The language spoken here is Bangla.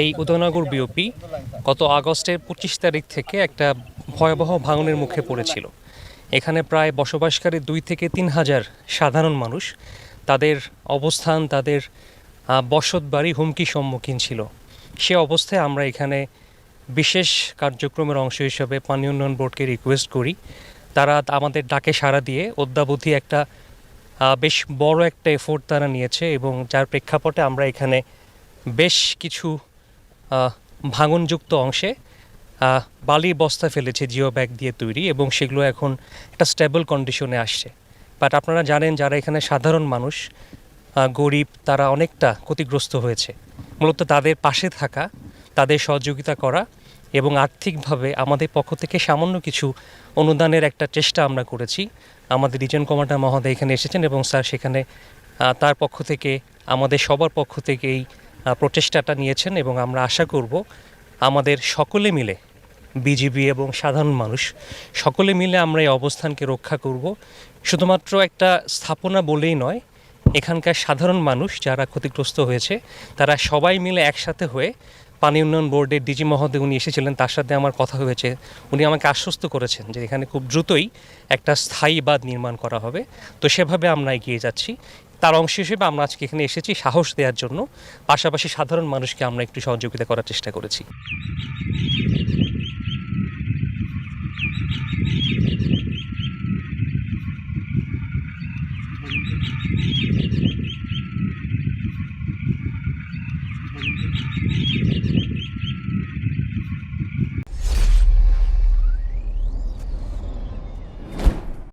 এই উদয়নগর বিওপি গত আগস্টের ২৫ তারিখ থেকে একটা ভয়াবহ ভাঙনের মুখে পড়েছিল। এখানে প্রায় বসবাসকারী ২ থেকে ৩ হাজার সাধারণ মানুষ, তাদের অবস্থান, তাদের বসত বাড়ি হুমকির সম্মুখীন ছিল। সে অবস্থায় আমরা এখানে বিশেষ কার্যক্রমের অংশ হিসেবে পানি উন্নয়ন বোর্ডকে রিকোয়েস্ট করি, তারা আমাদের ডাকে সাড়া দিয়ে অদ্যাবধি একটা বেশ বড় একটা এফোর্ট তারা নিয়েছে, এবং যার প্রেক্ষাপটে আমরা এখানে বেশ কিছু ভাঙনযুক্ত অংশে বালির বস্তা ফেলেছে জিও ব্যাগ দিয়ে তৈরি, এবং সেগুলো এখন একটা স্টেবল কন্ডিশনে আসছে। বাট আপনারা জানেন, যারা এখানে সাধারণ মানুষ, গরিব, তারা অনেকটা ক্ষতিগ্রস্ত হয়েছে। মূলত তাদের পাশে থাকা, তাদের সহযোগিতা করা এবং আর্থিকভাবে আমাদের পক্ষ থেকে সামান্য কিছু অনুদানের একটা চেষ্টা আমরা করেছি। আমাদের রিজন কমান্ডার মহোদয় এখানে এসেছেন এবং স্যার সেখানে তার পক্ষ থেকে, আমাদের সবার পক্ষ থেকে এই প্রচেষ্টাটা নিয়েছেন, এবং আমরা আশা করব আমাদের সকলে মিলে, বিজিবি এবং সাধারণ মানুষ সকলে মিলে আমরা এই অবস্থানকে রক্ষা করব। শুধুমাত্র একটা স্থাপনা বলেই নয়, এখানকার সাধারণ মানুষ যারা ক্ষতিগ্রস্ত হয়েছে তারা সবাই মিলে একসাথে হয়ে, পানি উন্নয়ন বোর্ডের ডিজি মহোদয় উনি এসেছিলেন, তার সাথে আমার কথা হয়েছে, উনি আমাকে আশ্বস্ত করেছেন যে এখানে খুব দ্রুতই একটা স্থায়ী বাঁধ নির্মাণ করা হবে। তো সেভাবে আমরা এগিয়ে যাচ্ছি। তার অংশ হিসেবে আমরা আজকে এখানে এসেছি সাহস দেওয়ার জন্য, পাশাপাশি সাধারণ মানুষকে আমরা একটু সহযোগিতা করার চেষ্টা করেছি।